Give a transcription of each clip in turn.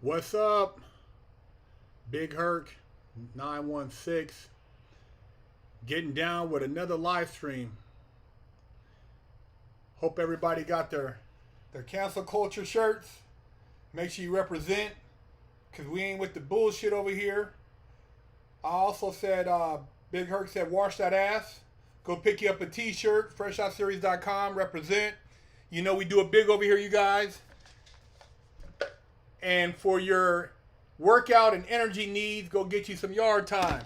What's up? Big Herc 916 getting down with another live stream. Hope everybody got their cancel culture shirts. Make sure you represent because we ain't with the bullshit over here. I also said, Big Herc said, wash that ass. Go pick you up a t-shirt, freshoutseries.com, represent. You know we do it big over here, you guys. And for your workout and energy needs, go get you some yard time.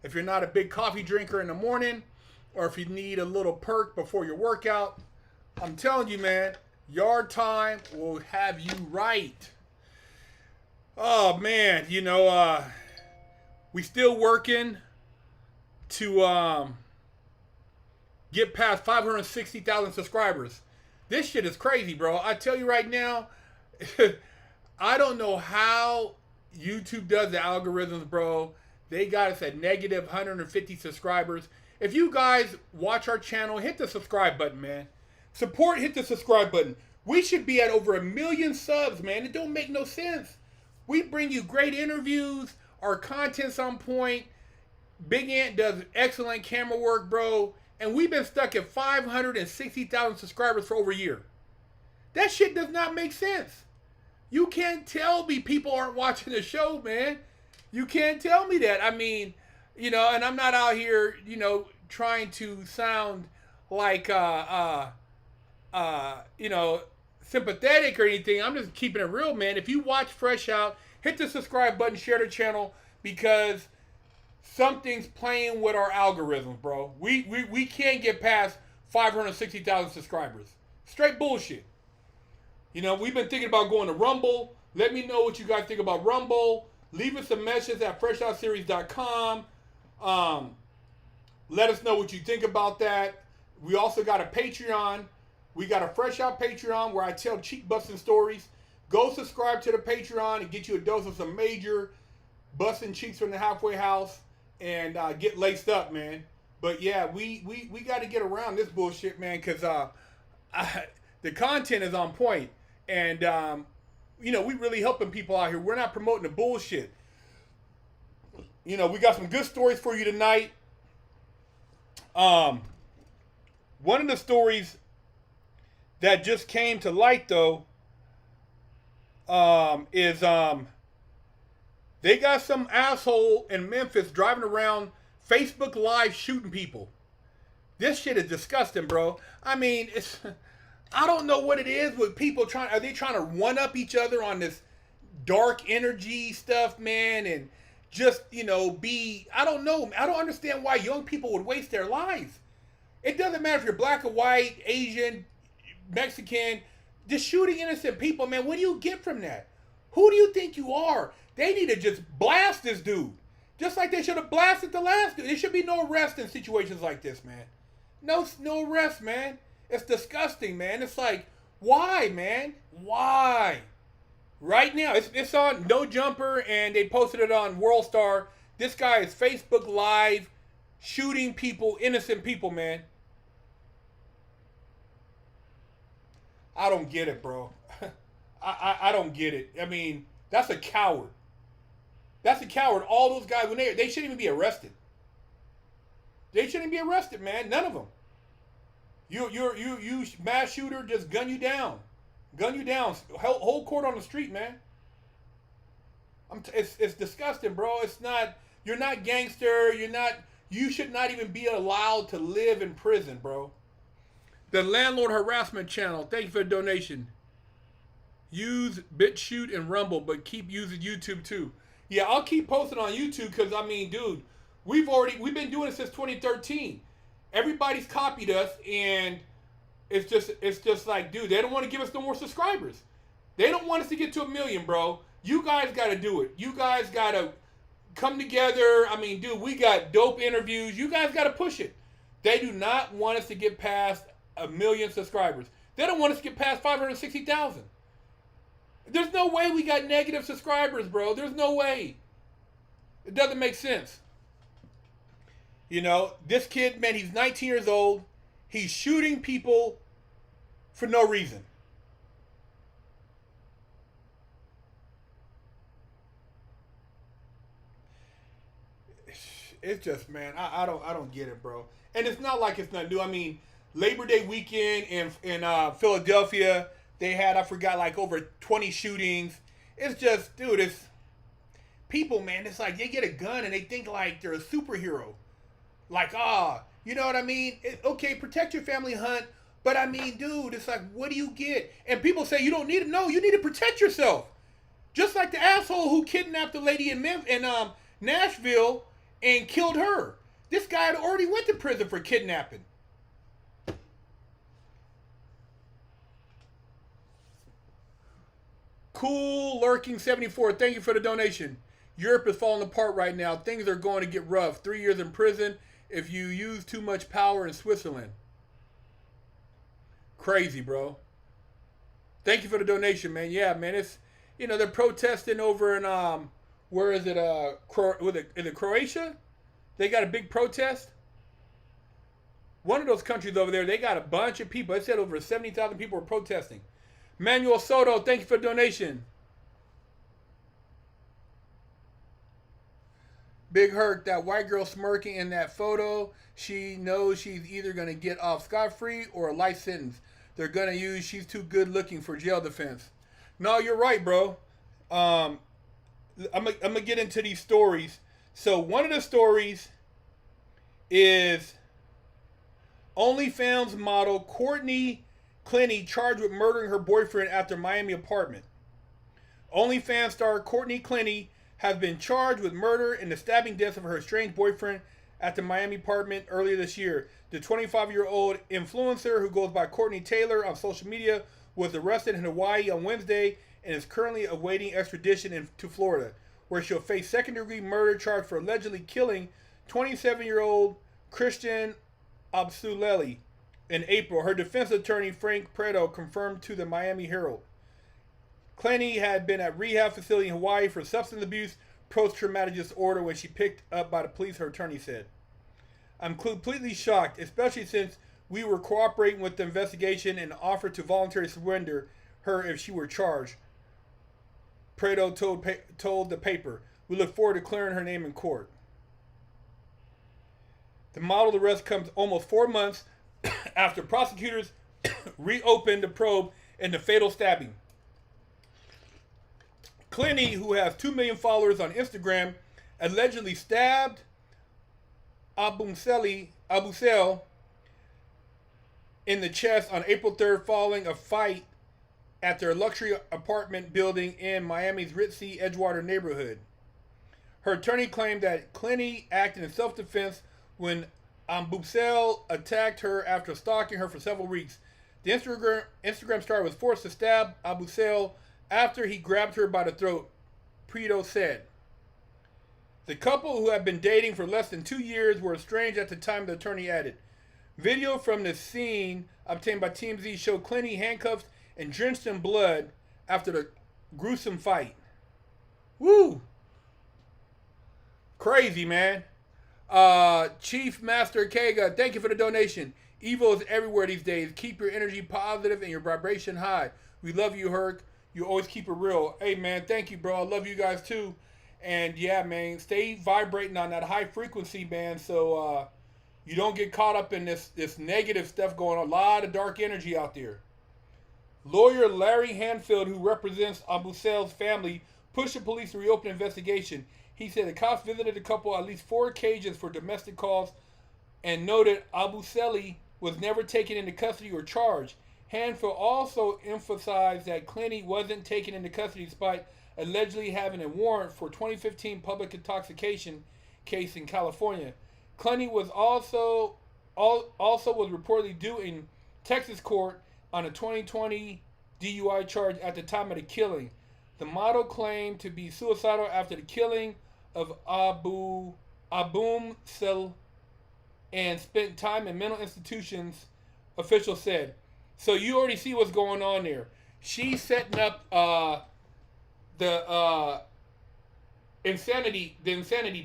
If you're not a big coffee drinker in the morning, or if you need a little perk before your workout, I'm telling you, man, yard time will have you right. Oh, man, we still working to get past 560,000 subscribers. This shit is crazy, bro. I tell you right now, I don't know how YouTube does the algorithms, bro. They got us at negative 150 subscribers. If you guys watch our channel, hit the subscribe button, man. Support, hit the subscribe button. We should be at over 1 million subs, man. It don't make no sense. We bring you great interviews. Our content's on point. Big Ant does excellent camera work, bro. And we've been stuck at 560,000 subscribers for over a year. That shit does not make sense. You can't tell me people aren't watching the show, man. You can't tell me that. I mean, and I'm not out here, trying to sound like, sympathetic or anything. I'm just keeping it real, man. If you watch Fresh Out, hit the subscribe button, share the channel, because something's playing with our algorithms, bro. We can't get past 560,000 subscribers. Straight bullshit. We've been thinking about going to Rumble. Let me know what you guys think about Rumble. Leave us a message at freshoutseries.com. Let us know what you think about that. We also got a Patreon. We got a Fresh Out Patreon where I tell cheek busting stories. Go subscribe to the Patreon and get you a dose of some major busting cheeks from the halfway house and get laced up, man. But yeah, we got to get around this bullshit, man, because the content is on point. And, we really helping people out here. We're not promoting the bullshit. We got some good stories for you tonight. One of the stories that just came to light, though, is they got some asshole in Memphis driving around Facebook Live shooting people. This shit is disgusting, bro. I mean, I don't know what it is with people are they trying to one up each other on this dark energy stuff, man, and just, I don't know. I don't understand why young people would waste their lives. It doesn't matter if you're black or white, Asian, Mexican, just shooting innocent people, man. What do you get from that? Who do you think you are? They need to just blast this dude. Just like they should have blasted the last dude. There should be no arrest in situations like this, man. No arrest, man. It's disgusting, man. It's like, why, man? Why? Right now, it's on No Jumper, and they posted it on World Star. This guy is Facebook Live shooting people, innocent people, man. I don't get it, bro. I don't get it. I mean, that's a coward. That's a coward. All those guys, when they shouldn't even be arrested. They shouldn't be arrested, man. None of them. You mass shooter, just gun you down. Gun you down. Hold court on the street, man. It's disgusting, bro. It's not, you're not gangster. You should not even be allowed to live in prison, bro. The Landlord Harassment Channel, thank you for the donation. Use BitChute and Rumble, but keep using YouTube too. Yeah, I'll keep posting on YouTube because, I mean, dude, we've been doing it since 2013. Everybody's copied us, and it's just like, dude, they don't want to give us no more subscribers. They don't want us to get to 1 million, bro. You guys got to do it. You guys got to come together. I mean, dude, we got dope interviews. You guys got to push it. They do not want us to get past 1 million subscribers. They don't want us to get past 560,000. There's no way we got negative subscribers, bro. There's no way. It doesn't make sense. This kid, man, he's 19 years old. He's shooting people for no reason. it's just, man, I don't get it, bro. And it's not like it's not new. I mean, Labor Day weekend in Philadelphia, they had, I forgot, like over 20 shootings. It's just, dude, it's people, man. It's like they get a gun and they think like they're a superhero. Like, you know what I mean? Okay, protect your family, hunt. But I mean, dude, it's like, what do you get? And people say you don't need to. No, you need to protect yourself. Just like the asshole who kidnapped the lady in Nashville and killed her. This guy had already went to prison for kidnapping. Cool Lurking 74, thank you for the donation. Europe is falling apart right now. Things are going to get rough. 3 years in prison if you use too much power in Switzerland. Crazy, bro. Thank you for the donation, man. Yeah, man, it's, they're protesting over in where is it? Is it Croatia? They got a big protest. One of those countries over there, they got a bunch of people. It said over 70,000 people were protesting. Manuel Soto, thank you for the donation. Big Herc, that white girl smirking in that photo, she knows she's either going to get off scot-free or a life sentence. They're going to use she's too good looking for jail defense. No, you're right, bro. I'm gonna get into these stories. So one of the stories is OnlyFans model Courtney Clenny charged with murdering her boyfriend at their Miami apartment. OnlyFans star Courtney Clenny has been charged with murder and the stabbing death of her estranged boyfriend at the Miami apartment earlier this year. The 25-year-old influencer, who goes by Courtney Taylor on social media, was arrested in Hawaii on Wednesday and is currently awaiting extradition to Florida, where she'll face second-degree murder charge for allegedly killing 27-year-old Christian Absuleli in April. Her defense attorney, Frank Preto, confirmed to the Miami Herald. Clenny had been at rehab facility in Hawaii for substance abuse, post-traumatic disorder when she picked up by the police, her attorney said. I'm completely shocked, especially since we were cooperating with the investigation and offered to voluntarily surrender her if she were charged, Preto told the paper. We look forward to clearing her name in court. The model's arrest comes almost 4 months after prosecutors reopened the probe in the fatal stabbing. Clenny, who has 2 million followers on Instagram, allegedly stabbed Abusel in the chest on April 3rd following a fight at their luxury apartment building in Miami's ritzy Edgewater neighborhood. Her attorney claimed that Clenny acted in self-defense when Abusel attacked her after stalking her for several weeks. The Instagram star was forced to stab Abusel after he grabbed her by the throat, Preto said. The couple, who had been dating for less than 2 years, were estranged at the time, the attorney added. Video from the scene obtained by TMZ showed Clenny handcuffed and drenched in blood after the gruesome fight. Woo! Crazy, man. Chief Master Kega, thank you for the donation. Evil is everywhere these days. Keep your energy positive and your vibration high. We love you, Herc. You always keep it real. Hey, man, thank you, bro. I love you guys, too. And, yeah, man, stay vibrating on that high frequency, man, so you don't get caught up in this negative stuff going on. A lot of dark energy out there. Lawyer Larry Hanfield, who represents Abusel's family, pushed the police to reopen the investigation. He said the cops visited the couple at least 4 occasions for domestic calls and noted Abuseli was never taken into custody or charged. Hanfield also emphasized that Clenny wasn't taken into custody despite allegedly having a warrant for 2015 public intoxication case in California. Clenny was also was reportedly due in Texas court on a 2020 DUI charge at the time of the killing. The model claimed to be suicidal after the killing of Abusel and spent time in mental institutions, officials said. So you already see what's going on there. She's setting up the insanity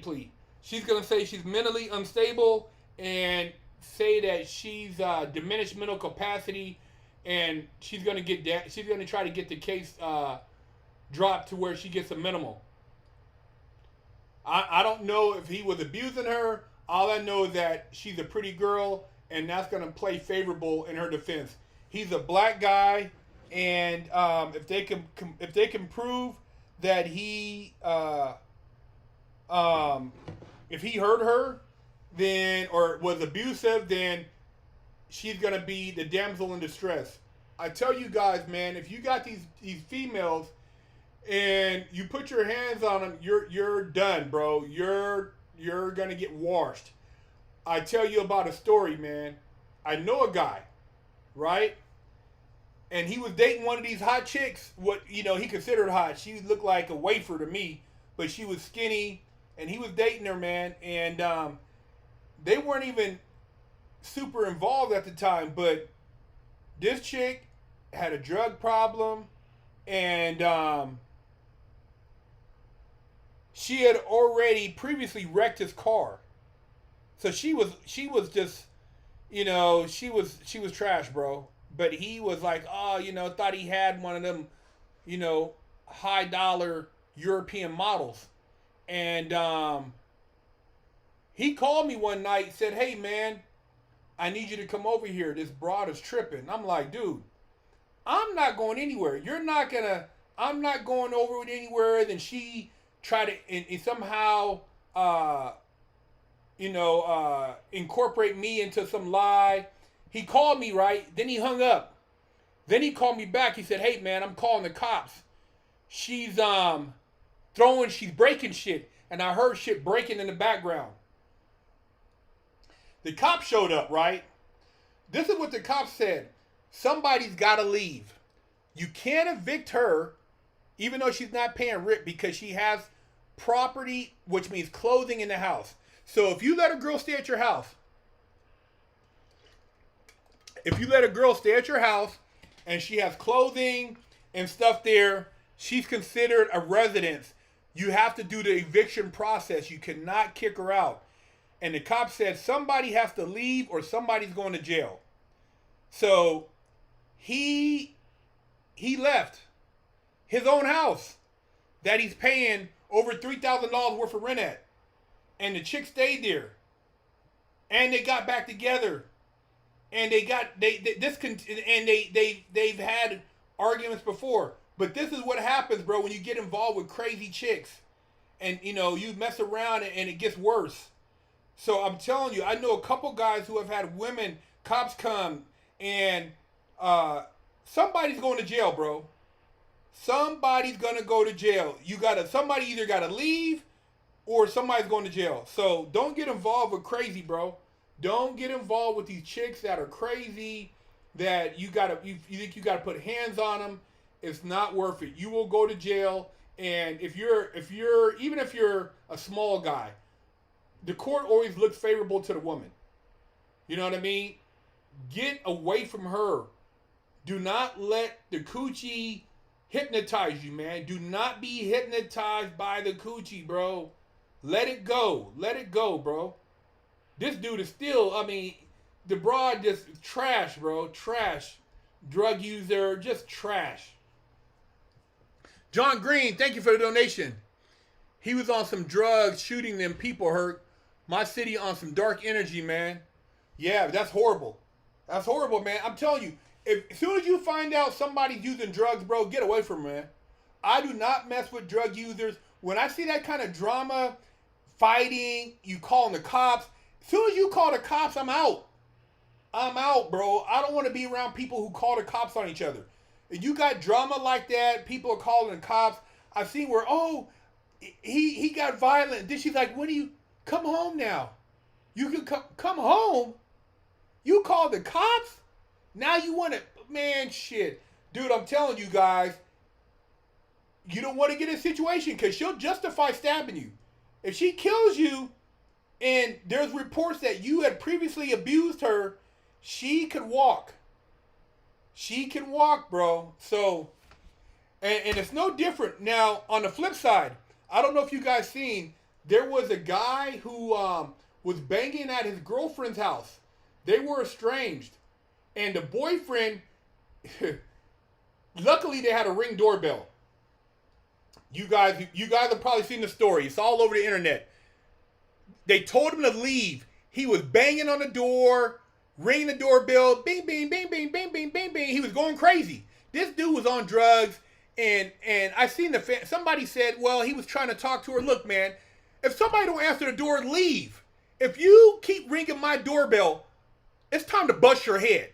plea. She's gonna say she's mentally unstable and say that she's diminished mental capacity, and she's gonna try to get the case dropped to where she gets a minimal. I don't know if he was abusing her. All I know is that she's a pretty girl, and that's going to play favorable in her defense. He's a black guy, and if they can prove that if he hurt her, then or was abusive, then she's gonna be the damsel in distress. I tell you guys, man, if you got these females and you put your hands on them, you're done, bro. You're gonna get washed. I tell you about a story, man. I know a guy, right? And he was dating one of these hot chicks. What he considered hot. She looked like a wafer to me, but she was skinny, and he was dating her, man. And they weren't even super involved at the time, but this chick had a drug problem, and she had already previously wrecked his car. So she was just, she was trash, bro. But he was like, thought he had one of them, high dollar European models. And he called me one night, said, "Hey man, I need you to come over here. This broad is tripping." I'm like, dude, I'm not going anywhere. I'm not going over it anywhere. Then she tried to and somehow, incorporate me into some lie. He called me, right? Then he hung up. Then he called me back. He said, "Hey man, I'm calling the cops. She's she's breaking shit. And I heard shit breaking in the background." The cops showed up, right? This is what the cops said. Somebody's got to leave. You can't evict her, even though she's not paying rent, because she has property, which means clothing in the house. So if you let a girl stay at your house, and she has clothing and stuff there, she's considered a residence. You have to do the eviction process. You cannot kick her out. And the cop said somebody has to leave or somebody's going to jail. So he left his own house that he's paying over $3,000 worth of rent at. And the chick stayed there. And they got back together. And they've had arguments before. But this is what happens, bro, when you get involved with crazy chicks. And, you mess around and it gets worse. So I'm telling you, I know a couple guys who have had cops come, and somebody's going to jail, bro. Somebody's going to go to jail. Somebody either got to leave or somebody's going to jail. So don't get involved with crazy, bro. Don't get involved with these chicks that are crazy, that you think you got to put hands on them. It's not worth it. You will go to jail. And even if you're a small guy, the court always looks favorable to the woman. You know what I mean? Get away from her. Do not let the coochie hypnotize you, man. Do not be hypnotized by the coochie, bro. Let it go. Let it go, bro. This dude is still, the broad just trash, bro. Trash. Drug user, just trash. John Green, thank you for the donation. He was on some drugs, shooting them people hurt. My city on some dark energy, man. Yeah, that's horrible. That's horrible, man. I'm telling you, as soon as you find out somebody's using drugs, bro, get away from them, man. I do not mess with drug users. When I see that kind of drama, fighting, you calling the cops. As soon as you call the cops, I'm out. I'm out, bro. I don't want to be around people who call the cops on each other. If you got drama like that, people are calling the cops. I've seen where, he got violent. Then she's like, come home now. You can come home? You called the cops? Now you want to, man, shit. Dude, I'm telling you guys, you don't want to get in a situation because she'll justify stabbing you. If she kills you and there's reports that you had previously abused her, she could walk. She can walk, bro. So, and it's no different. Now, on the flip side, I don't know if you guys seen, there was a guy who was banging at his girlfriend's house. They were estranged. And the boyfriend, luckily they had a Ring doorbell. You guys have probably seen the story. It's all over the internet. They told him to leave. He was banging on the door, ringing the doorbell, bing, bing, bing, bing, bing, bing, bing, bing. He was going crazy. This dude was on drugs, and I seen somebody said, well, he was trying to talk to her. Look, man, if somebody don't answer the door, leave. If you keep ringing my doorbell, it's time to bust your head.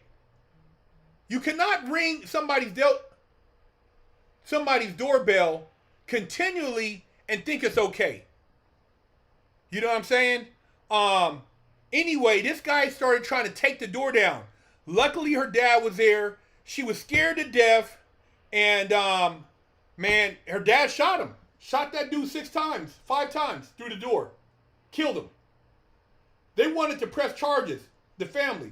You cannot ring somebody's doorbell continually and think it's okay. You know what I'm saying? Anyway, this guy started trying to take the door down. Luckily, her dad was there. She was scared to death. And, man, her dad shot him. Shot that dude 5 times through the door. Killed him. They wanted to press charges, the family.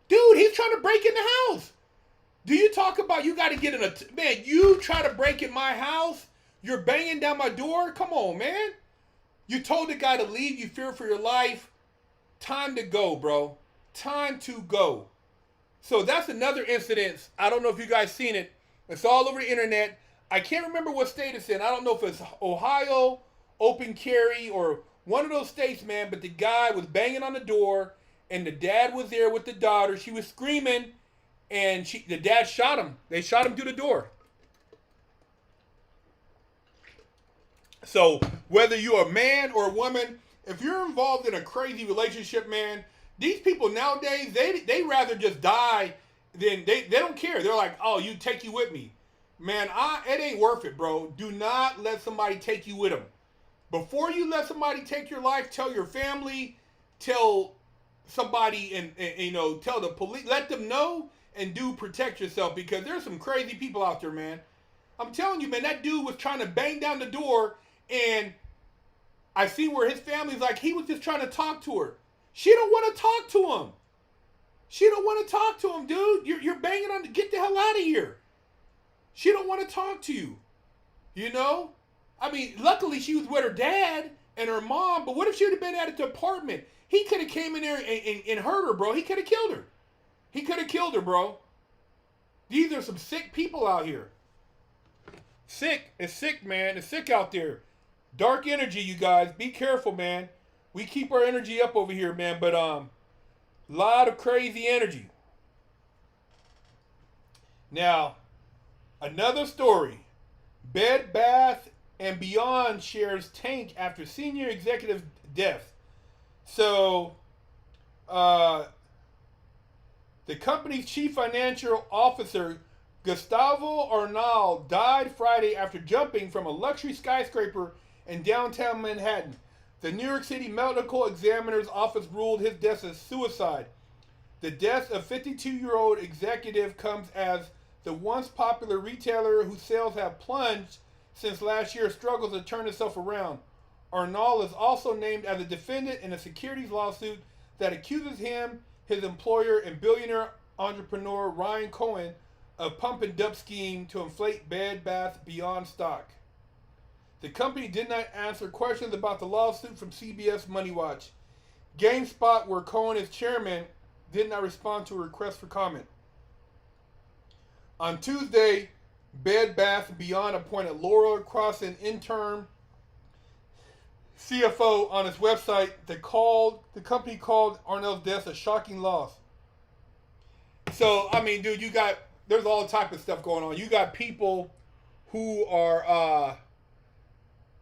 Dude, he's trying to break in the house. Do you talk about you got to get in man, you try to break in my house? You're banging down my door? Come on, man. You told the guy to leave. You fear for your life. Time to go, bro. Time to go. So that's another incident. I don't know if you guys seen it. It's all over the internet. I can't remember what state it's in. I don't know if it's Ohio, open carry, or one of those states, man. But the guy was banging on the door, and the dad was there with the daughter. She was screaming, and the dad shot him. They shot him through the door. So whether you're a man or a woman, if you're involved in a crazy relationship, man, these people nowadays, they rather just die than they don't care. They're like, oh, take you with me. Man, it ain't worth it, bro. Do not let somebody take you with them. Before you let somebody take your life, tell your family, tell somebody, and tell the police, let them know, and protect yourself, because there's some crazy people out there, man. I'm telling you, man, that dude was trying to bang down the door, and I see where his family's like, he was just trying to talk to her. She don't want to talk to him. She don't want to talk to him, dude. You're banging on, get the hell out of here. She don't want to talk to you. You know? I mean, luckily she was with her dad and her mom, but what if she would have been at the apartment? He could have came in there and hurt her, bro. He could have killed her. He could have killed her, bro. These are some sick people out here. Sick. It's sick, man. It's sick out there. Dark energy, you guys. Be careful, man. We keep our energy up over here, man, but lot of crazy energy. Now, another story. Bed Bath & Beyond shares tank after senior executive death. So, the company's chief financial officer, Gustavo Arnal, died Friday after jumping from a luxury skyscraper in downtown Manhattan. The New York City Medical Examiner's Office ruled his death as suicide. The death of 52-year-old executive comes as the once popular retailer whose sales have plunged since last year struggles to turn itself around. Arnal is also named as a defendant in a securities lawsuit that accuses him, his employer, and billionaire entrepreneur Ryan Cohen of pump and dump scheme to inflate Bed Bath Beyond stock. The company did not answer questions about the lawsuit from CBS Money Watch. GameSpot, where Cohen is chairman, did not respond to a request for comment. On Tuesday, Bed Bath Beyond appointed Laura Crossan interim CFO on its website. The company called Arnell's death a shocking loss. So, I mean, dude, there's all type of stuff going on. You got people who are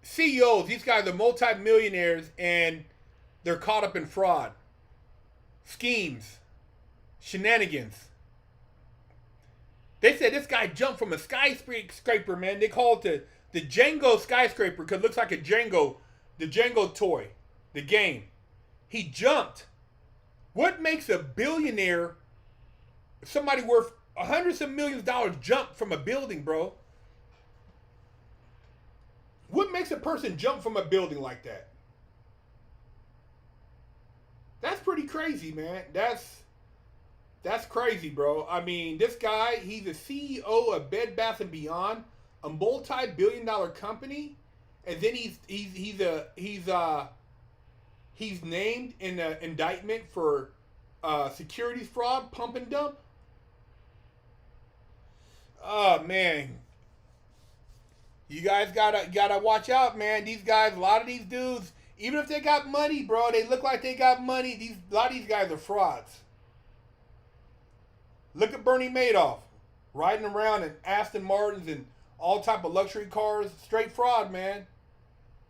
CEOs. These guys are multi-millionaires, and they're caught up in fraud, schemes, shenanigans. They said this guy jumped from a skyscraper, man. They call it the Django skyscraper because it looks like the Django toy, the game. He jumped. What makes a billionaire, somebody worth hundreds of millions of dollars, jump from a building, bro? What makes a person jump from a building like that? That's pretty crazy, man. That's crazy, bro. I mean, this guy, he's the CEO of Bed Bath & Beyond, a multi-billion-dollar company, and then he's named in the indictment for securities fraud, pump and dump. Oh, man. You guys gotta watch out, man. These guys, a lot of these dudes, even if they got money, bro, they look like they got money. A lot of these guys are frauds. Look at Bernie Madoff, riding around in Aston Martins and all type of luxury cars. Straight fraud, man.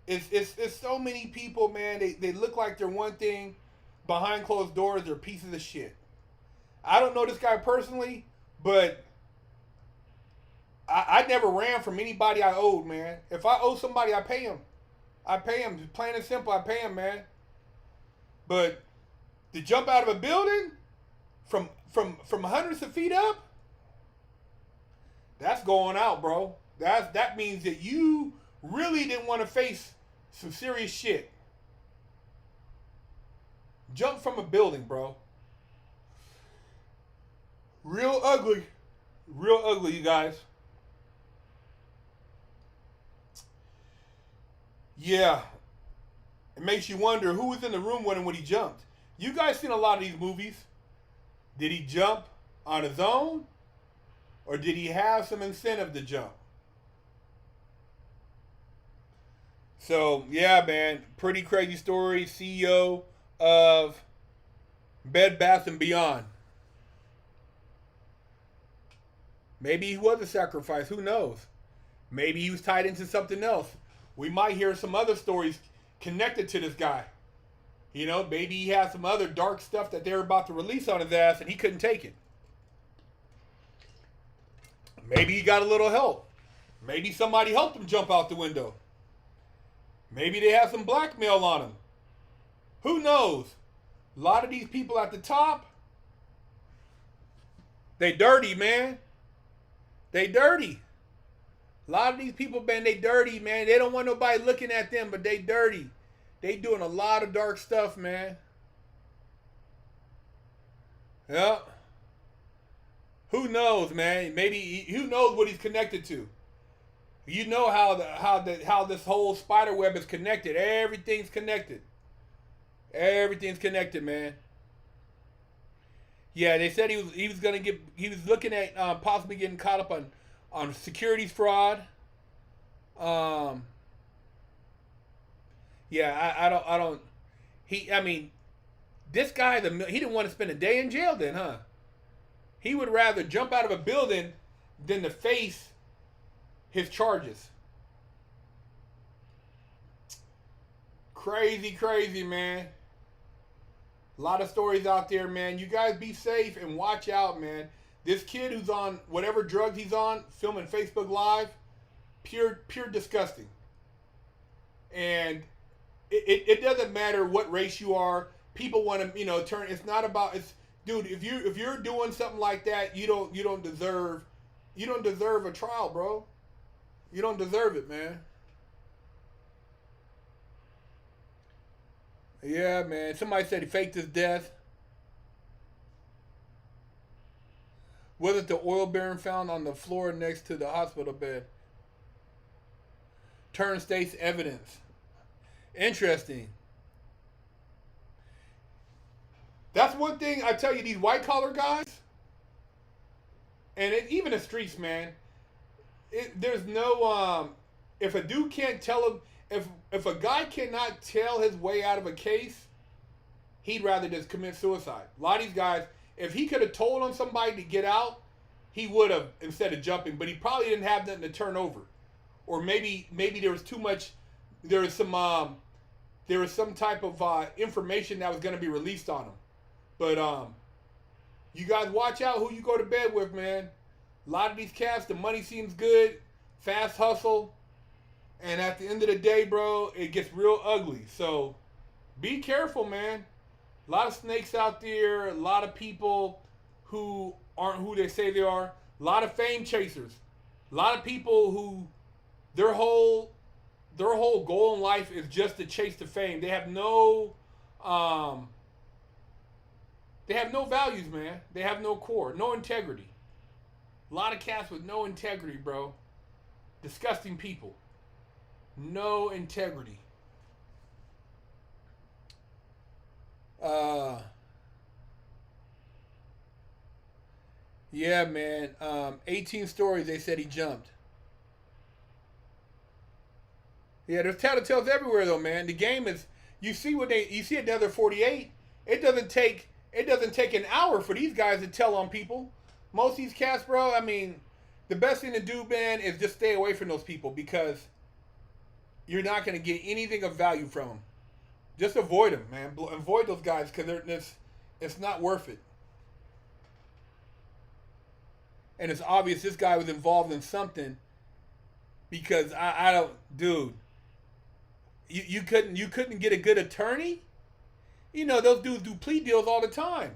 It's so many people, man. They look like they're one thing. Behind closed doors, they're pieces of shit. I don't know this guy personally, but I never ran from anybody I owed, man. If I owe somebody, I pay him. I pay him. Plain and simple, I pay him, man. But to jump out of a building from hundreds of feet up, that's going out, bro. That means that you really didn't want to face some serious shit. Jump from a building, bro. Real ugly. Real ugly, you guys. Yeah. It makes you wonder who was in the room when he jumped. You guys seen a lot of these movies. Did he jump on his own? Or did he have some incentive to jump? So, yeah, man. Pretty crazy story. CEO of Bed Bath & Beyond. Maybe he was a sacrifice. Who knows? Maybe he was tied into something else. We might hear some other stories connected to this guy. You know, maybe he had some other dark stuff that they were about to release on his ass and he couldn't take it. Maybe he got a little help. Maybe somebody helped him jump out the window. Maybe they had some blackmail on him. Who knows? A lot of these people at the top, they dirty, man. They dirty. A lot of these people, man, they dirty, man. They don't want nobody looking at them, but they dirty. They doing a lot of dark stuff, man. Yeah. Who knows, man? Maybe who knows what he's connected to? You know how this whole spider web is connected. Everything's connected. Everything's connected, man. Yeah, they said he was looking at possibly getting caught up on securities fraud. Yeah, I don't. I mean, this guy, he didn't want to spend a day in jail then, huh? He would rather jump out of a building than to face his charges. Crazy, crazy, man. A lot of stories out there, man. You guys be safe and watch out, man. This kid who's on whatever drugs he's on, filming Facebook Live, pure disgusting. And it doesn't matter what race you are. People want to, turn. It's not about. Dude. If you're doing something like that, you don't deserve a trial, bro. You don't deserve it, man. Yeah, man. Somebody said he faked his death. Was it the oil baron found on the floor next to the hospital bed? Turn states evidence. Interesting. That's one thing I tell you, these white collar guys, and even the streets, man. There's no if a dude can't tell him, if a guy cannot tell his way out of a case, he'd rather just commit suicide. A lot of these guys, if he could have told on somebody to get out, he would have instead of jumping. But he probably didn't have nothing to turn over, or maybe there was too much. There was some type of information that was going to be released on him. But you guys watch out who you go to bed with, man. A lot of these cats, the money seems good, fast hustle, and at the end of the day, bro, it gets real ugly. So be careful, man. A lot of snakes out there, a lot of people who aren't who they say they are, a lot of fame chasers, a lot of people who their whole goal in life is just to chase the fame. They have no values, man. They have no core, no integrity. A lot of cats with no integrity, bro. Disgusting people. No integrity. Yeah, man. 18 stories they said he jumped. Yeah, there's tattletales everywhere though, man. The game is you see another 48. It doesn't take an hour for these guys to tell on people. Most of these cats, bro, I mean, the best thing to do, man, is just stay away from those people because you're not going to get anything of value from them. Just avoid them, man. Avoid those guys because it's not worth it. And it's obvious this guy was involved in something because I don't, dude. You couldn't get a good attorney. You know those dudes do plea deals all the time.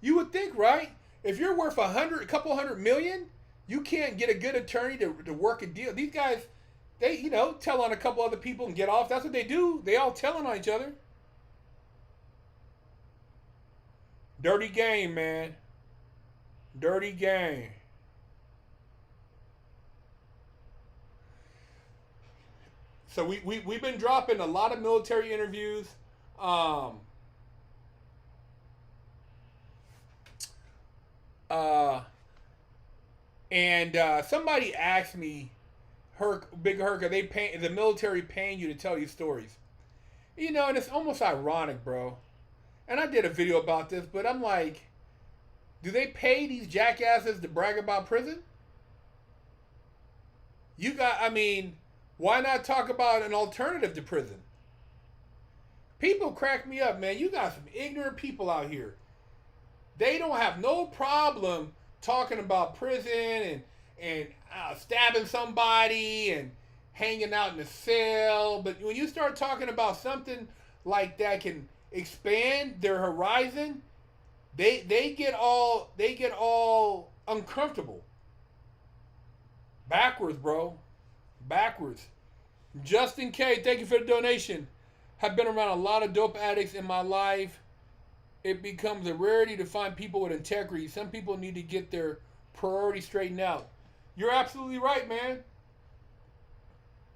You would think, right? If you're worth a couple hundred million, you can't get a good attorney to work a deal. These guys, they tell on a couple other people and get off. That's what they do. They all telling on each other. Dirty game, man. Dirty game. So we've been dropping a lot of military interviews. And somebody asked me, Big Herc, is the military paying you to tell you stories? You know, and it's almost ironic, bro. And I did a video about this, but I'm like, do they pay these jackasses to brag about prison? Why not talk about an alternative to prison? People crack me up, man. You got some ignorant people out here. They don't have no problem talking about prison and stabbing somebody and hanging out in a cell. But when you start talking about something like that can expand their horizon, they get all uncomfortable. Backwards, bro. Backwards. Justin K, thank you for the donation. Have been around a lot of dope addicts in my life. It becomes a rarity to find people with integrity. Some people need to get their priorities straightened out. You're absolutely right, man.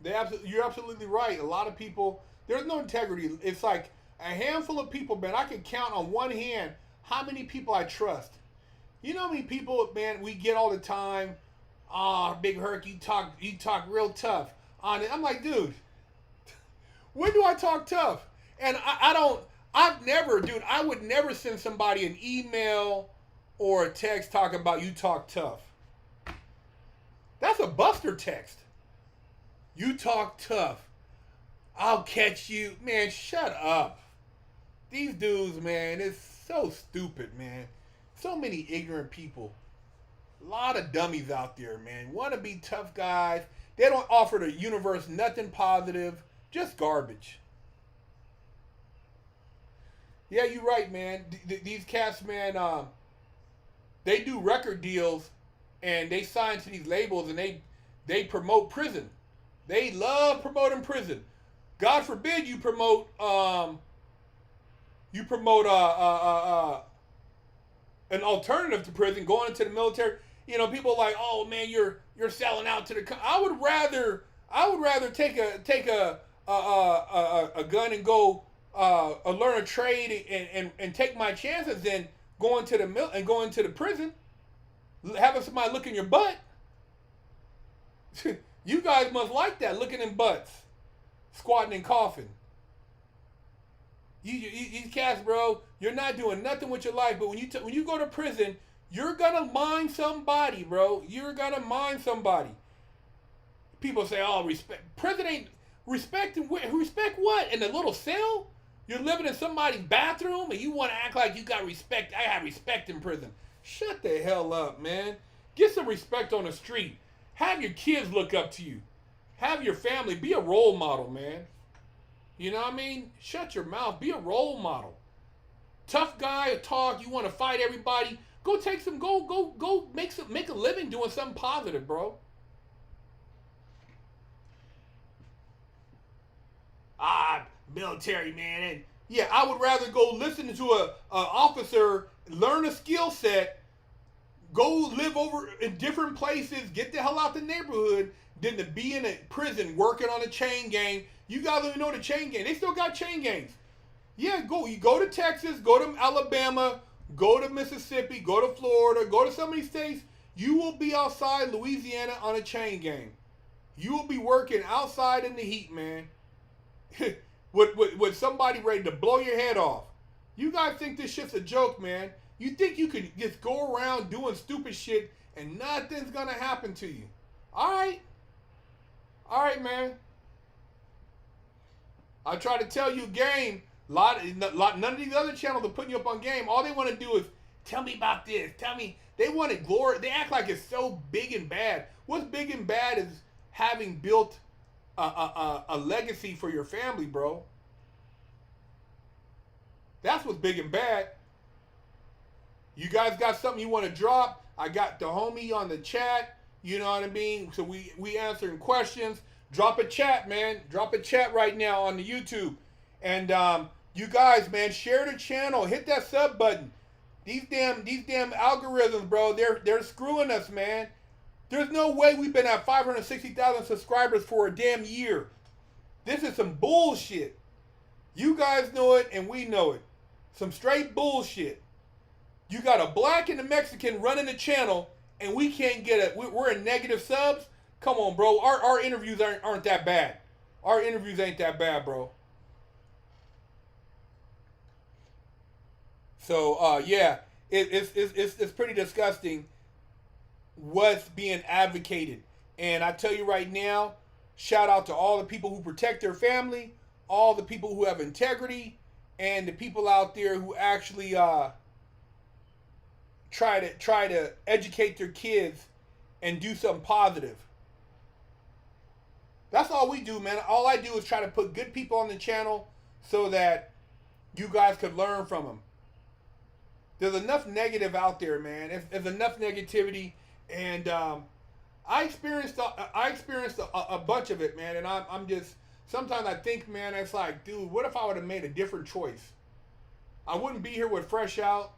You're absolutely right. A lot of people, there's no integrity. It's like a handful of people, man. I can count on one hand how many people I trust. You know how many people, man, we get all the time. Big Herc, you talk real tough on it. I'm like, dude, when do I talk tough? And I would never send somebody an email or a text talking about you talk tough. That's a buster text. You talk tough. I'll catch you. Man, shut up. These dudes, man, it's so stupid, man. So many ignorant people. A lot of dummies out there, man. Want to be tough guys. They don't offer the universe nothing positive. Just garbage. Yeah, you're right, man. These cats, man, they do record deals and they sign to these labels and they promote prison. They love promoting prison. God forbid you promote an alternative to prison, going into the military. You know, people are like, oh man, you're selling out to the. I would rather take a gun and go learn a trade and take my chances than going to the prison, having somebody look in your butt. You guys must like that, looking in butts, squatting and coughing. These cats, bro, you're not doing nothing with your life. But when you go to prison, you're gonna mind somebody, bro. You're gonna mind somebody. People say, "Oh, respect." Prison ain't respect. Respect what? In a little cell? You're living in somebody's bathroom, and you want to act like you got respect. I have respect in prison. Shut the hell up, man. Get some respect on the street. Have your kids look up to you. Have your family. Be a role model, man. You know what I mean? Shut your mouth. Be a role model. Tough guy, talk. You want to fight everybody. Go take some. Go make a living doing something positive, bro. Military, man. And yeah, I would rather go listen to a officer, learn a skill set, go live over in different places, get the hell out the neighborhood, than to be in a prison working on a chain gang. You guys don't even know the chain gang. They still got chain gangs. Yeah, you go to Texas, go to Alabama, go to Mississippi, go to Florida, go to some of these states. You will be outside Louisiana on a chain gang. You will be working outside in the heat, man, with somebody ready to blow your head off. You guys think this shit's a joke, man. You think you could just go around doing stupid shit and nothing's gonna happen to you. Alright? Alright, man. I try to tell you game. None of these other channels are putting you up on game. All they want to do is tell me about this. Tell me. They want it glory. They act like it's so big and bad. What's big and bad is having built a legacy for your family, bro. That's what's big and bad. You guys got something you want to drop? I got the homie on the chat. You know what I mean? So we answering questions. Drop a chat, man. Drop a chat right now on the YouTube. And you guys, man, share the channel. Hit that sub button. These damn algorithms, bro, they're screwing us, man. There's no way we've been at 560,000 subscribers for a damn year. This is some bullshit. You guys know it and we know it. Some straight bullshit. You got a black and a Mexican running the channel and we can't get it. We're in negative subs. Come on, bro. Our interviews aren't that bad. Our interviews ain't that bad, bro. So yeah, it's pretty disgusting what's being advocated. And I tell you right now, shout out to all the people who protect their family, all the people who have integrity, and the people out there who actually try to educate their kids and do something positive. That's all we do, man. All I do is try to put good people on the channel so that you guys could learn from them. There's enough negative out there, man. There's enough negativity, and I experienced a bunch of it, man. And I'm just, sometimes I think, man, it's like, dude, what if I would have made a different choice? I wouldn't be here with Fresh Out.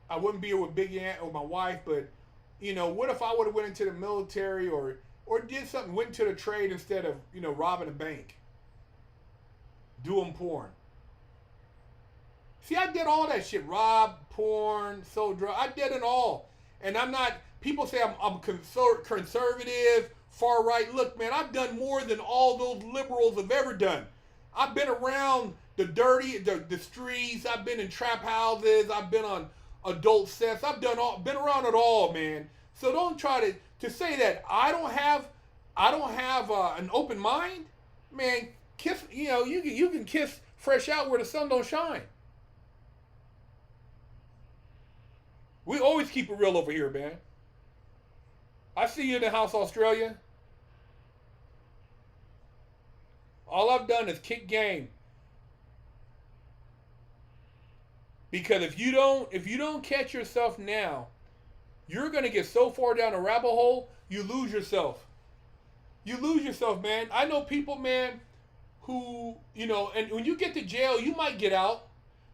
I wouldn't be here with Big Aunt or my wife. But you know, what if I would have went into the military or did something, went to the trade instead of, you know, robbing a bank, doing porn? See, I did all that shit. Rob, porn, sold drugs. I did it all. And I'm not, people say I'm conservative, far right. Look, man, I've done more than all those liberals have ever done. I've been around the dirty, the streets. I've been in trap houses. I've been on adult sets. Been around it all, man. So don't try to say that I don't have an open mind. Man, kiss, you know, you can kiss Fresh Out where the sun don't shine. We always keep it real over here, man. I see you in the house, Australia. All I've done is kick game. Because if you don't catch yourself now, you're gonna get so far down a rabbit hole, you lose yourself. You lose yourself, man. I know people, man, who, you know, and when you get to jail, you might get out.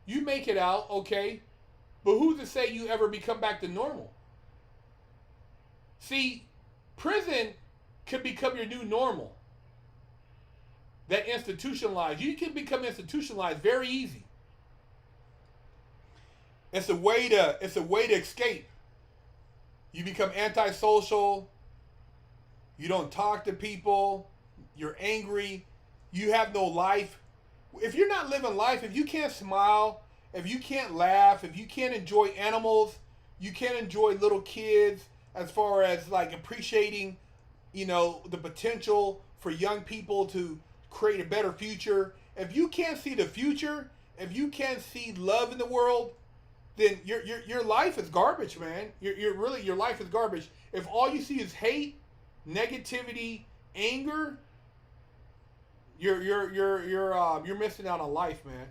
You make it out, okay? But who's to say you ever become back to normal? See, prison could become your new normal. That institutionalized. You can become institutionalized very easy. It's a way to escape. You become antisocial. You don't talk to people. You're angry. You have no life. If you're not living life, if you can't smile, if you can't laugh, if you can't enjoy animals, you can't enjoy little kids, as far as like appreciating, you know, the potential for young people to create a better future. If you can't see the future, if you can't see love in the world, then your life is garbage, man. Your life is garbage. If all you see is hate, negativity, anger, you're missing out on life, man.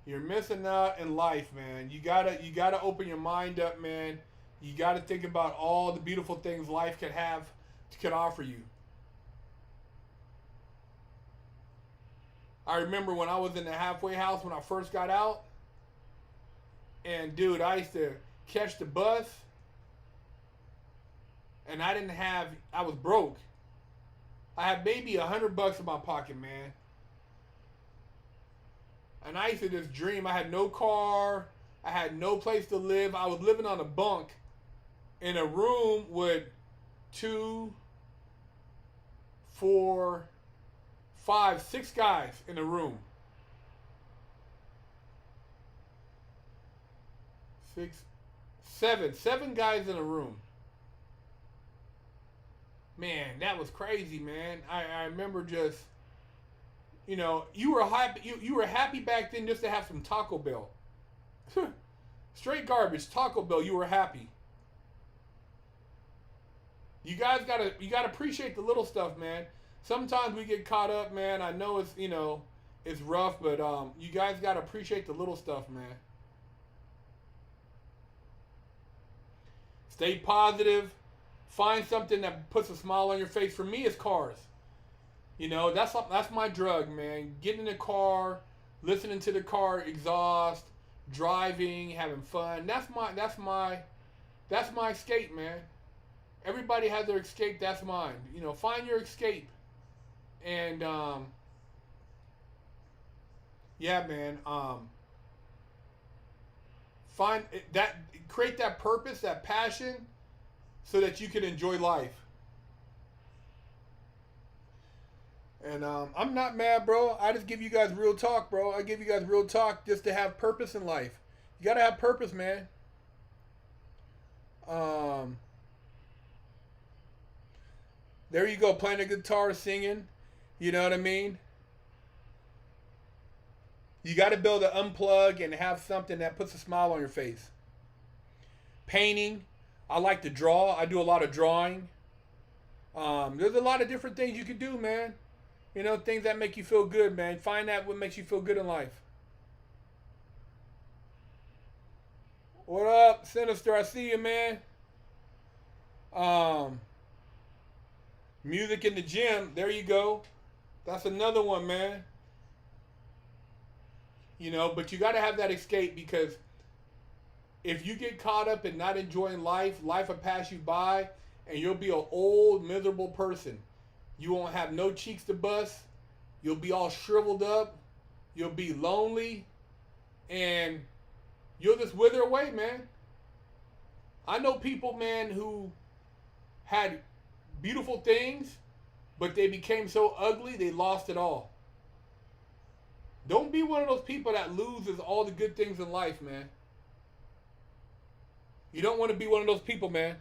You're missing out in life, man. You gotta open your mind up, man. You gotta think about all the beautiful things life can offer you. I remember when I was in the halfway house when I first got out, and dude, I used to catch the bus, and I was broke. I had maybe $100 in my pocket, man. And I used to just dream. I had no car. I had no place to live. I was living on a bunk in a room with 2, 4, 5, 6 guys in a room. 6, 7 guys in a room. Man, that was crazy, man. I remember just, you know, you were happy back then just to have some Taco Bell. Straight garbage, Taco Bell, you were happy. You guys gotta appreciate the little stuff, man. Sometimes we get caught up, man. I know it's, you know, it's rough, but you guys gotta appreciate the little stuff, man. Stay positive. Find something that puts a smile on your face. For me, it's cars. You know, that's my drug, man. Getting in the car, listening to the car exhaust, driving, having fun. That's my escape, man. Everybody has their escape. That's mine. You know, find your escape. And yeah, man. Find that, create that purpose, that passion, so that you can enjoy life. And I'm not mad, bro. I just give you guys real talk, bro. I give you guys real talk just to have purpose in life. You gotta have purpose, man. There you go, playing the guitar, singing. You know what I mean? You got to be able to unplug and have something that puts a smile on your face. Painting. I like to draw. I do a lot of drawing. There's a lot of different things you can do, man. You know, things that make you feel good, man. Find out what makes you feel good in life. What up, Sinister? I see you, man. Music in the gym. There you go. That's another one, man. You know, but you got to have that escape, because if you get caught up in not enjoying life, life will pass you by and you'll be an old, miserable person. You won't have no cheeks to bust. You'll be all shriveled up. You'll be lonely. And you'll just wither away, man. I know people, man, who had beautiful things, but they became so ugly, they lost it all. Don't be one of those people that loses all the good things in life, man. You don't want to be one of those people, man.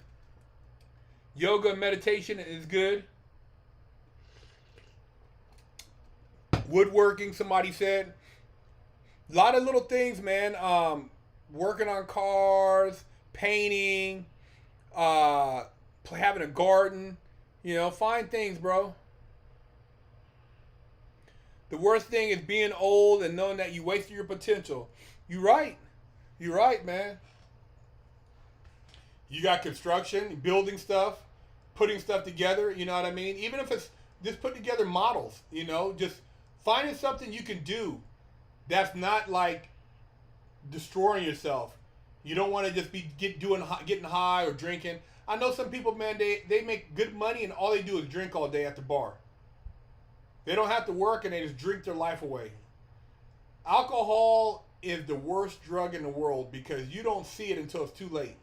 Yoga and meditation is good. Woodworking, somebody said. A lot of little things, man. Working on cars, painting, having a garden. You know, find things, bro. The worst thing is being old and knowing that you wasted your potential. You're right. You're right, man. You got construction, building stuff, putting stuff together, you know what I mean? Even if it's just putting together models, you know, just finding something you can do that's not like destroying yourself. You don't want to just be getting high or drinking. I know some people, man, they make good money and all they do is drink all day at the bar. They don't have to work and they just drink their life away. Alcohol is the worst drug in the world because you don't see it until it's too late.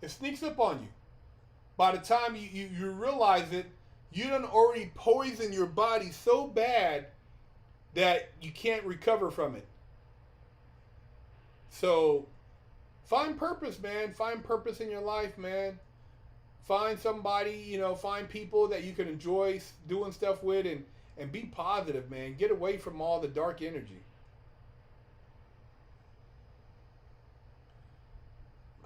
It sneaks up on you. By the time you realize it, you done already poisoned your body so bad that you can't recover from it. So, find purpose, man. Find purpose in your life, man. Find somebody, you know, find people that you can enjoy doing stuff with and be positive, man. Get away from all the dark energy.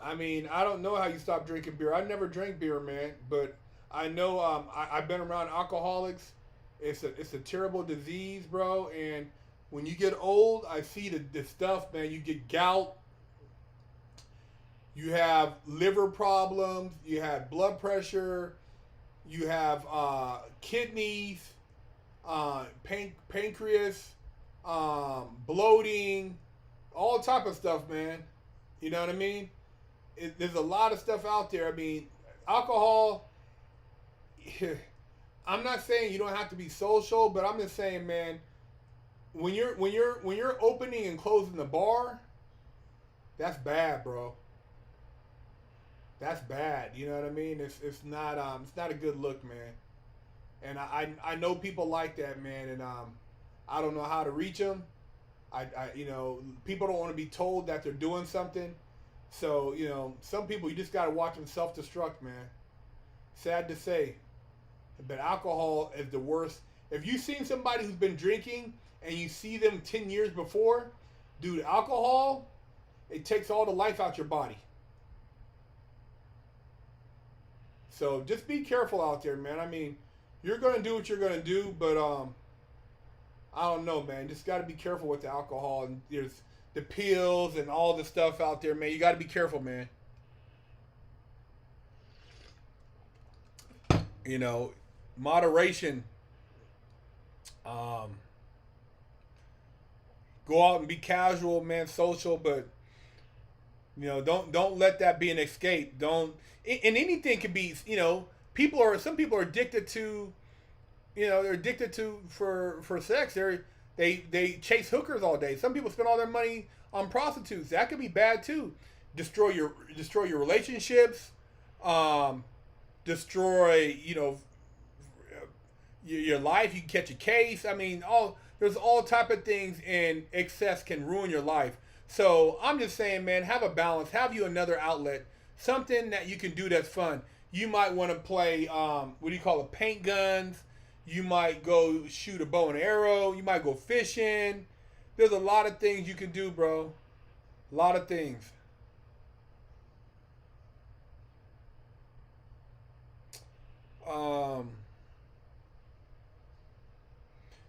I mean, I don't know how you stop drinking beer. I never drank beer, man, but I know I've been around alcoholics. It's a terrible disease, bro. And when you get old, I see the stuff, man. You get gout. You have liver problems. You have blood pressure. You have kidneys, pancreas, bloating, all type of stuff, man. You know what I mean? There's a lot of stuff out there. I mean, alcohol. I'm not saying you don't have to be social, but I'm just saying, man, when you're opening and closing the bar, that's bad, bro. That's bad. You know what I mean? It's not a good look, man. And I know people like that, man. And I don't know how to reach them. People don't want to be told that they're doing something. So some people you just gotta watch them self destruct, man. Sad to say, but alcohol is the worst. If you've seen somebody who's been drinking and you see them 10 years before, dude, alcohol, it takes all the life out your body. So just be careful out there, man. I mean, you're gonna do what you're gonna do, but I don't know, man. Just got to be careful with the alcohol, and there's the pills and all the stuff out there, man. You got to be careful, man. Moderation. Go out and be casual, man, social, but don't let that be an escape. Don't, and anything can be, some people are addicted to, they're addicted to for sex. They chase hookers all day. Some people spend all their money on prostitutes. That could be bad too. Destroy your relationships. Destroy your life. You can catch a case. I mean, there's all type of things, and excess can ruin your life. So I'm just saying, man, have a balance. Have you another outlet, something that you can do that's fun. You might want to play, what do you call it, paint guns. You might go shoot a bow and arrow. You might go fishing. There's a lot of things you can do, bro. A lot of things.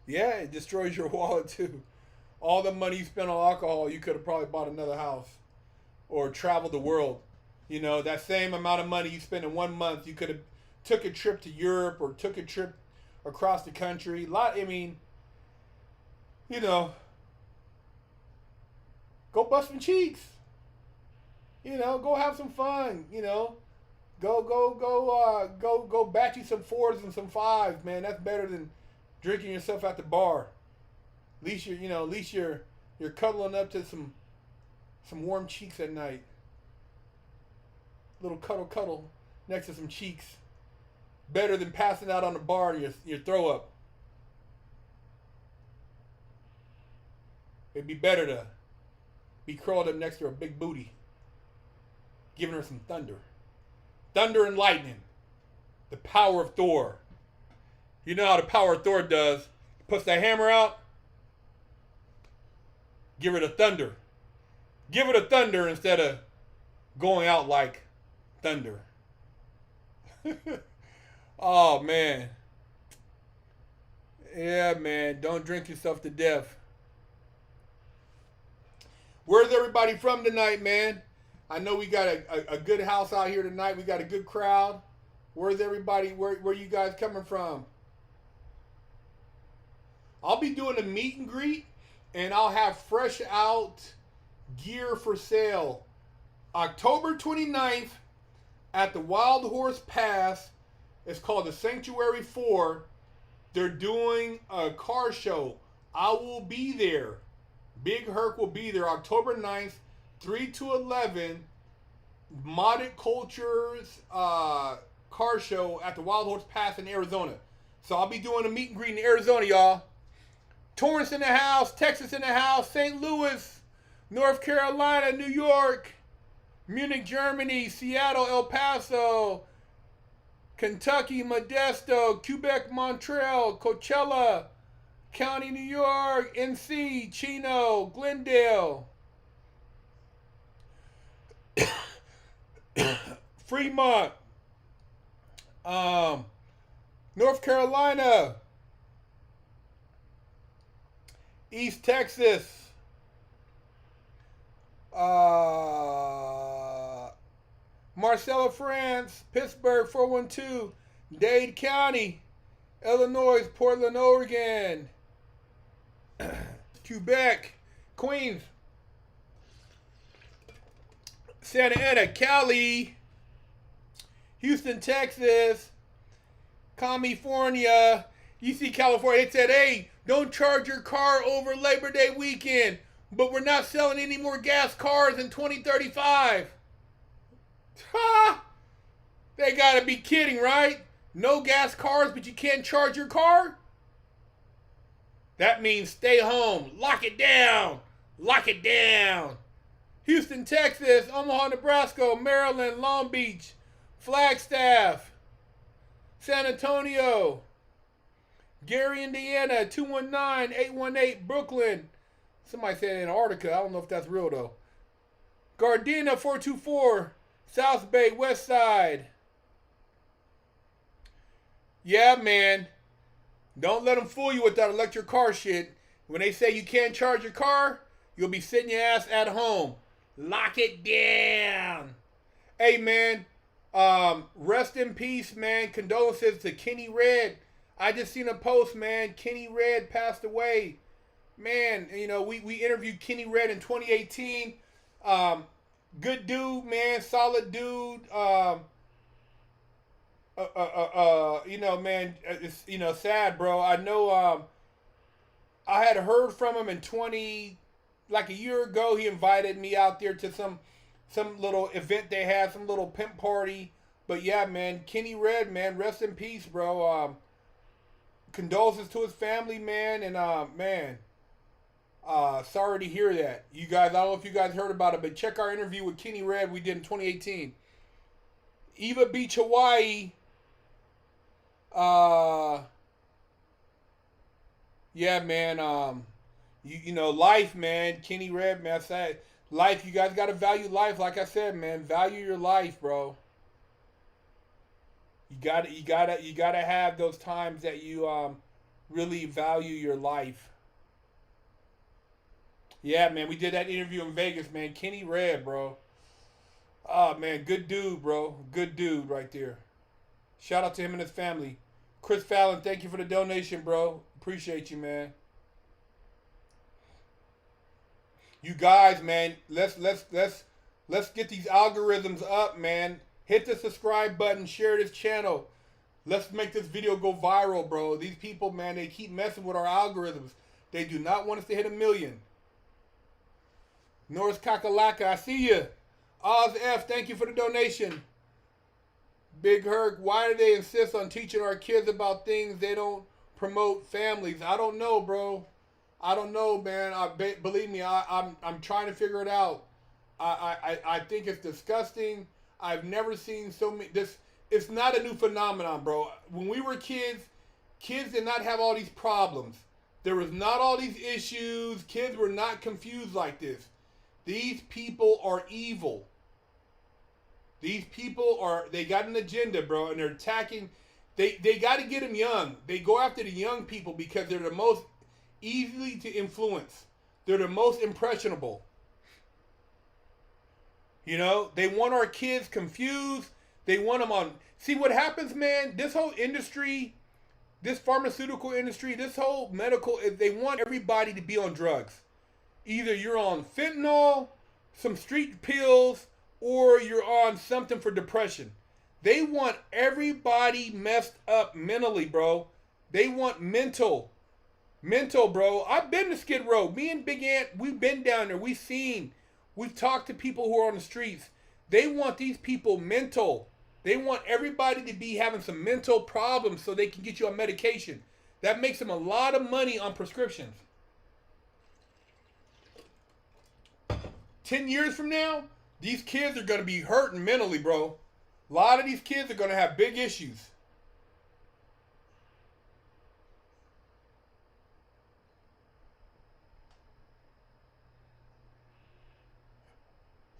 Yeah, it destroys your wallet too. All the money you spent on alcohol, you could have probably bought another house or traveled the world. That same amount of money you spent in 1 month, you could have took a trip to Europe or took a trip across the country. Go bust some cheeks. Go have some fun. Go bat you some fours and some fives, man. That's better than drinking yourself at the bar. At least you're cuddling up to some warm cheeks at night. Little cuddle next to some cheeks. Better than passing out on the bar and your throw up. It'd be better to be curled up next to her big booty, giving her some thunder. Thunder and lightning. The power of Thor. You know how the power of Thor does. He puts the hammer out. Give her the thunder. Give her the thunder instead of going out like thunder. Oh, man. Yeah, man. Don't drink yourself to death. Where's everybody from tonight, man? I know we got a good house out here tonight. We got a good crowd. Where's everybody? Where you guys coming from? I'll be doing a meet and greet, and I'll have fresh out gear for sale. October 29th at the Wild Horse Pass. It's called the Sanctuary 4. They're doing a car show. I will be there. Big Herc will be there October 9th, 3 to 11. Modded Cultures car show at the Wild Horse Pass in Arizona. So I'll be doing a meet and greet in Arizona, y'all. Torrance in the house, Texas in the house, St. Louis, North Carolina, New York, Munich, Germany, Seattle, El Paso, Kentucky, Modesto, Quebec, Montreal, Coachella, County, New York, NC, Chino, Glendale, Fremont, North Carolina, East Texas, Marcella, France, Pittsburgh, 412, Dade County, Illinois, Portland, Oregon, Quebec, Queens, Santa Ana, Cali, Houston, Texas, California. You see California, it said, hey, don't charge your car over Labor Day weekend, but we're not selling any more gas cars in 2035. Ha! They gotta be kidding, right? No gas cars, but you can't charge your car? That means stay home. Lock it down. Lock it down. Houston, Texas, Omaha, Nebraska, Maryland, Long Beach, Flagstaff, San Antonio, Gary, Indiana, 219-818, Brooklyn. Somebody said Antarctica. I don't know if that's real, though. Gardena, 424, South Bay, West Side. Yeah, man. Don't let them fool you with that electric car shit. When they say you can't charge your car, you'll be sitting your ass at home. Lock it down. Hey, man. Rest in peace, man. Condolences to Kenny Red. I just seen a post, man. Kenny Red passed away. Man, you know, we interviewed Kenny Red in 2018. Good dude, man. Solid dude. You know, man, it's, you know, sad, bro. I know, I had heard from him in like a year ago. He invited me out there to some little event they had, some little pimp party. But yeah, man, Kenny Red, man, rest in peace, bro. Condolences to his family, man, and man, sorry to hear that. You guys, I don't know if you guys heard about it, but check our interview with Kenny Red we did in 2018. Eva Beach, Hawaii. Yeah, man. You know, life, man. Kenny Red, man. I said life. You guys gotta value life. Like I said, man, value your life, bro. You gotta have those times that you really value your life. Yeah, man. We did that interview in Vegas, man. Kenny Red, bro. Oh man, good dude, bro. Good dude right there. Shout out to him and his family. Chris Fallon, thank you for the donation, bro. Appreciate you, man. You guys, man, let's get these algorithms up, man. Hit the subscribe button, share this channel. Let's make this video go viral, bro. These people, man, they keep messing with our algorithms. They do not want us to hit 1 million. Norris Kakalaka, I see you. Oz F, thank you for the donation. Big Herc, why do they insist on teaching our kids about things they don't promote families? I don't know, bro. I don't know, man. Believe me, I'm trying to figure it out. I think it's disgusting. I've never seen so many. It's not a new phenomenon, bro. When we were kids did not have all these problems. There was not all these issues. Kids were not confused like this. These people are evil. These people they got an agenda, bro, and they're attacking. They got to get them young. They go after the young people because they're the most easily to influence. They're the most impressionable. You know, they want our kids confused. They want them on. See what happens, man? This whole industry, this pharmaceutical industry, this whole medical, they want everybody to be on drugs. Either you're on fentanyl, some street pills, or you're on something for depression. They want everybody messed up mentally, bro. They want mental, bro. I've been to Skid Row. Me and Big Ant, we've been down there. We've talked to people who are on the streets. They want these people mental. They want everybody to be having some mental problems so they can get you on medication. That makes them a lot of money on prescriptions. 10 years from now, these kids are going to be hurting mentally, bro. A lot of these kids are going to have big issues.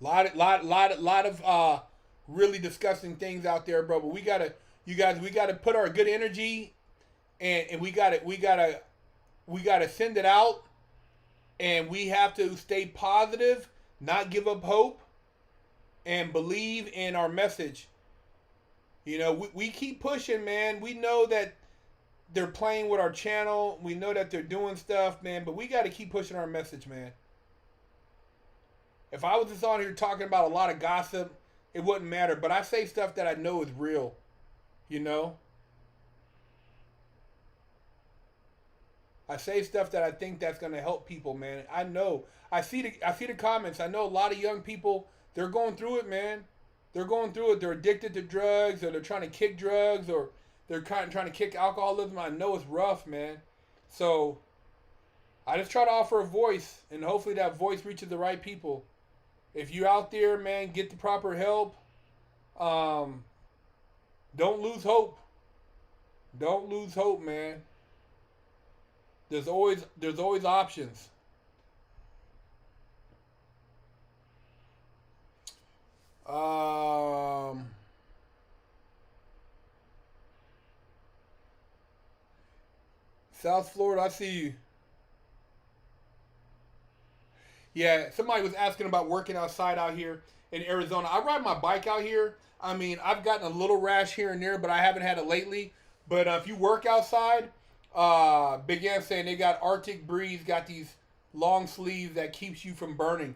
Lot of really disgusting things out there, bro. But we gotta put our good energy, and we gotta send it out, and we have to stay positive, not give up hope, and believe in our message. You know, we keep pushing, man. We know that they're playing with our channel. We know that they're doing stuff, man. But we got to keep pushing our message, man. If I was just on here talking about a lot of gossip, it wouldn't matter. But I say stuff that I know is real, you know? I say stuff that I think that's going to help people, man. I know. I see the comments. I know a lot of young people, they're going through it, man. they're going through it. They're addicted to drugs, or they're trying to kick drugs, or they're kind of trying to kick alcoholism. I know it's rough, man. So I just try to offer a voice, and hopefully that voice reaches the right people. If you out there, man, get the proper help. Don't lose hope. Don't lose hope, man. There's always options. South Florida, I see you. Yeah, somebody was asking about working outside out here in Arizona. I ride my bike out here. I mean, I've gotten a little rash here and there, but I haven't had it lately. But if you work outside, Big Ann saying they got Arctic Breeze, got these long sleeves that keeps you from burning,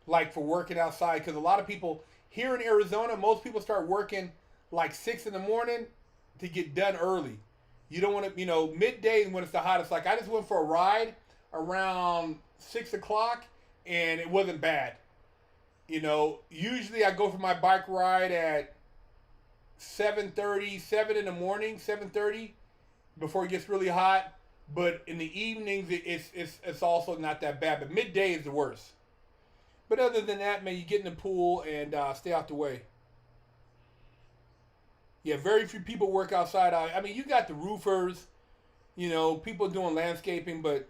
like for working outside. Because a lot of people here in Arizona, most people start working like 6 in the morning to get done early. You don't want to, midday when it's the hottest. Like I just went for a ride around 6 o'clock, and it wasn't bad. Usually I go for my bike ride at 7:30, 7 in the morning, 7:30, before it gets really hot. But in the evenings, it's also not that bad. But midday is the worst. But other than that, man, you get in the pool and stay out the way. Yeah, very few people work outside. I mean, you got the roofers, people doing landscaping, but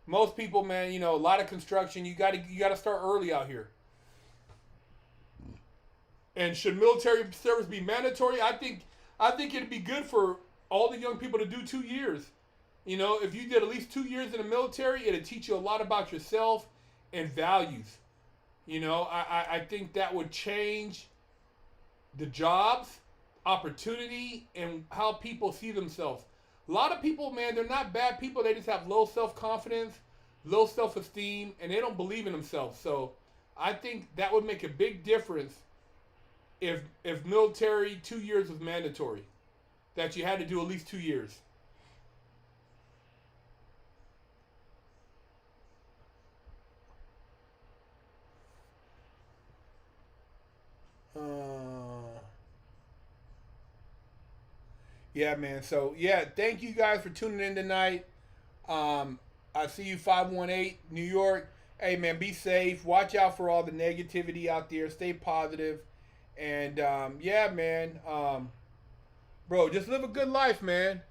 most people, man, a lot of construction. You gotta start early out here. And should military service be mandatory? I think it'd be good for all the young people to do 2 years. If you did at least 2 years in the military, it'd teach you a lot about yourself and values. I think that would change the jobs, opportunity, and how people see themselves. A lot of people, man, they're not bad people. They just have low self-confidence, low self-esteem, and they don't believe in themselves. So I think that would make a big difference if military 2 years was mandatory, that you had to do at least 2 years. Yeah, man. So yeah, thank you guys for tuning in tonight. I see you 518 New York. Hey man, be safe. Watch out for all the negativity out there. Stay positive. And yeah, man. Bro, just live a good life, man.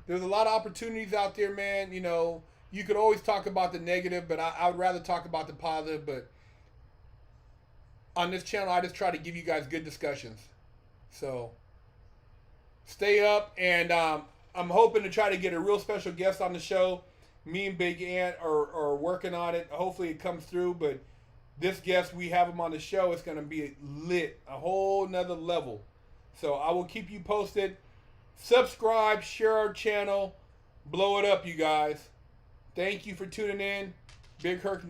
There's a lot of opportunities out there, man. You could always talk about the negative, but I would rather talk about the positive. But on this channel, I just try to give you guys good discussions. So stay up, and I'm hoping to try to get a real special guest on the show. Me and Big Ant are working on it. Hopefully it comes through, but this guest, we have him on the show, it's going to be lit, a whole nother level. So I will keep you posted. Subscribe, share our channel, blow it up, you guys. Thank you for tuning in. Big Herc.